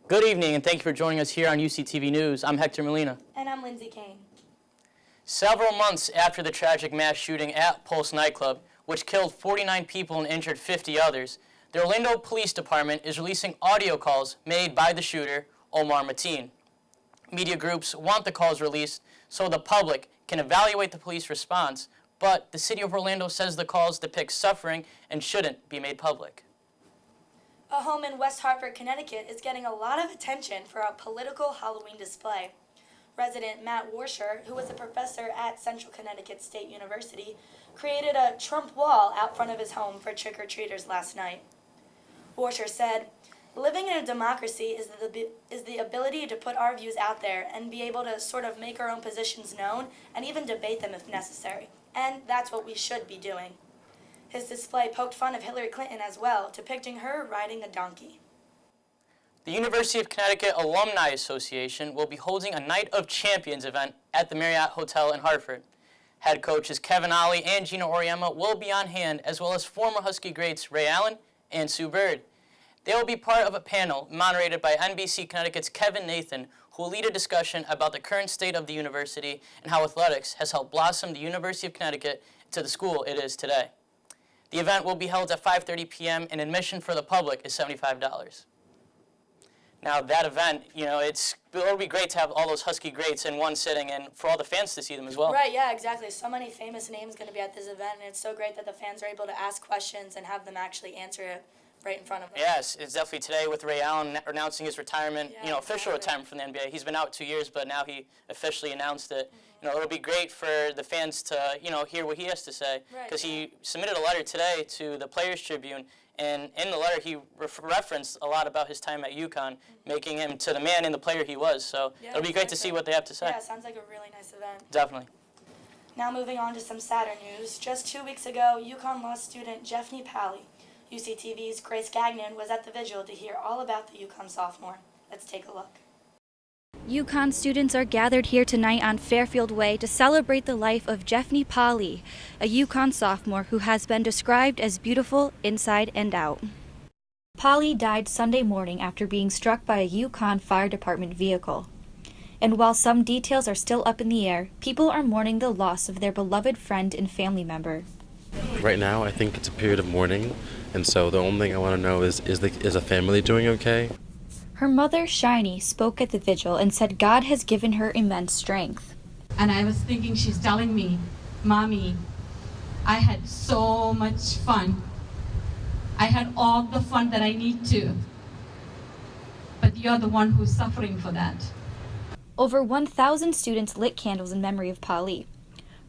Good evening, and thank you for joining us here on UCTV News. I'm Hector Molina. And I'm Lindsay Kane. Several months after the tragic mass shooting at Pulse nightclub, which killed 49 people and injured 50 others, the Orlando Police Department is releasing audio calls made by the shooter, Omar Mateen. Media groups want the calls released so the public can evaluate the police response, but the city of Orlando says the calls depict suffering and shouldn't be made public. A home in West Hartford, Connecticut is getting a lot of attention for a political Halloween display. Resident Matt Warsher, who was a professor at Central Connecticut State University, created a Trump wall out front of his home for trick-or-treaters last night. Warsher said, "Living in a democracy is the ability to put our views out there and be able to sort of make our own positions known and even debate them if necessary. And that's what we should be doing." His display poked fun of Hillary Clinton as well, depicting her riding a donkey. The University of Connecticut Alumni Association will be holding a Night of Champions event at the Marriott Hotel in Hartford. Head coaches Kevin Ollie and Gina Oriema will be on hand, as well as former Husky greats Ray Allen and Sue Bird. They will be part of a panel moderated by NBC Connecticut's Kevin Nathan, who will lead a discussion about the current state of the university and how athletics has helped blossom the University of Connecticut to the school it is today. The event will be held at 5:30 p.m. and admission for the public is $75. Now that event, it'll be great to have all those Husky greats in one sitting and for all the fans to see them as well. Right, yeah, exactly. So many famous names going to be at this event, and it's so great that the fans are able to ask questions and have them actually answer it right in front of them. Yes, it's definitely today with Ray Allen announcing his retimement, official retirement from the NBA. He's been out 2 years, but now he officially announced it. It'll be great for the fans to, hear what he has to say, because he submitted a letter today to the Players Tribune, and in the letter he referenced a lot about his time at UConn, making him to the man and the player he was. So it'll be great to see what they have to say. Yeah, sounds like a really nice event. Definitely. Now moving on to some sadder news. Just 2 weeks ago, UConn law student Jeffney Pally, UCTV's Grace Gagnon, was at the vigil to hear all about the UConn sophomore. Let's take a look. UConn students are gathered here tonight on Fairfield Way to celebrate the life of Jeffney Pally, a UConn sophomore who has been described as beautiful inside and out. Pally died Sunday morning after being struck by a UConn Fire Department vehicle. And while some details are still up in the air, people are mourning the loss of their beloved friend and family member. Right now, I think it's a period of mourning, and so the only thing I want to know is a family doing okay? Her mother, Shiny, spoke at the vigil and said God has given her immense strength. And I was thinking, she's telling me, "Mommy, I had so much fun. I had all the fun that I need to. But you're the one who's suffering for that." Over 1,000 students lit candles in memory of Pally.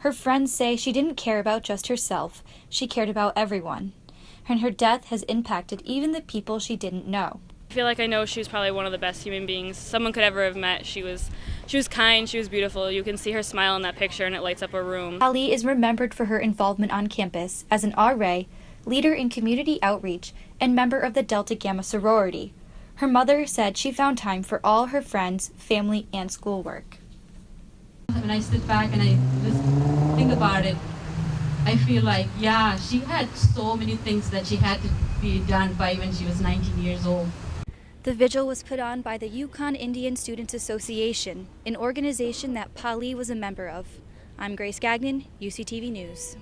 Her friends say she didn't care about just herself, she cared about everyone. And her death has impacted even the people she didn't know. I feel like I know she was probably one of the best human beings someone could ever have met. She was kind, she was beautiful. You can see her smile in that picture and it lights up a room. Pally is remembered for her involvement on campus as an RA, leader in community outreach, and member of the Delta Gamma sorority. Her mother said she found time for all her friends, family, and schoolwork. When I sit back and I just think about it, I feel like, yeah, she had so many things that she had to be done by when she was 19 years old. The vigil was put on by the UConn Indian Students Association, an organization that Pally was a member of. I'm Grace Gagnon, UCTV News.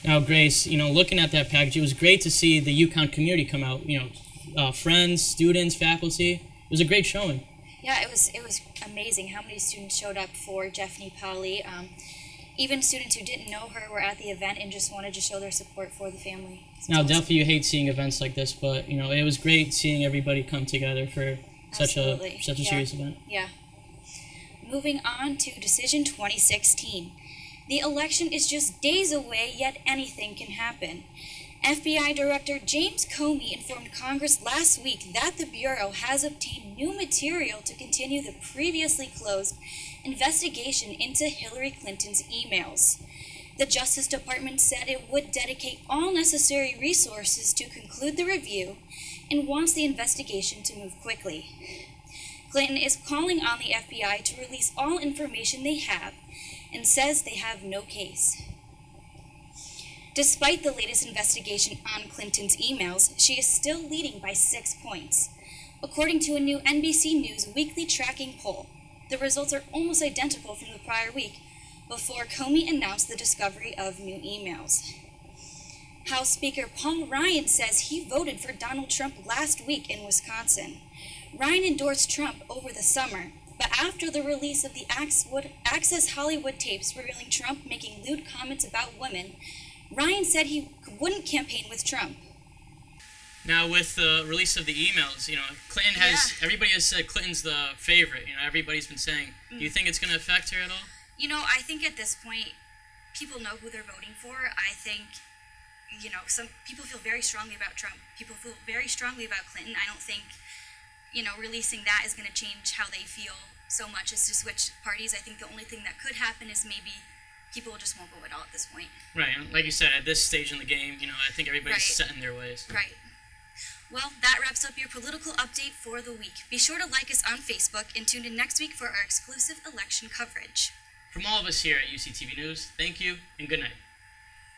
Now, Grace, looking at that package, it was great to see the UConn community come out. Friends, students, faculty. It was a great showing. Yeah, it was amazing how many students showed up for Jeffney Pally. Even students who didn't know her were at the event and just wanted to show their support for the family. Now, definitely you hate seeing events like this, but it was great seeing everybody come together for such a serious event. Yeah. Moving on to Decision 2016. The election is just days away, yet anything can happen. FBI Director James Comey informed Congress last week that the Bureau has obtained new material to continue the previously closed investigation into Hillary Clinton's emails. The Justice Department said it would dedicate all necessary resources to conclude the review and wants the investigation to move quickly. Clinton is calling on the FBI to release all information they have and says they have no case. Despite the latest investigation on Clinton's emails, she is still leading by 6 points. According to a new NBC News weekly tracking poll, the results are almost identical from the prior week, before Comey announced the discovery of new emails. House Speaker Paul Ryan says he voted for Donald Trump last week in Wisconsin. Ryan endorsed Trump over the summer, but after the release of the Access Hollywood tapes revealing Trump making lewd comments about women, Ryan said he wouldn't campaign with Trump. Now, with the release of the emails, Clinton has, everybody has said Clinton's the favorite. Everybody's been saying. Do you think it's going to affect her at all? I think at this point, people know who they're voting for. I think, some people feel very strongly about Trump. People feel very strongly about Clinton. I don't think, releasing that is going to change how they feel so much as to switch parties. I think the only thing that could happen is maybe people just won't vote at all at this point. Right. Like you said, at this stage in the game, I think everybody's Right. set in their ways. Right. Well, that wraps up your political update for the week. Be sure to like us on Facebook and tune in next week for our exclusive election coverage. From all of us here at UCTV News, thank you and good night.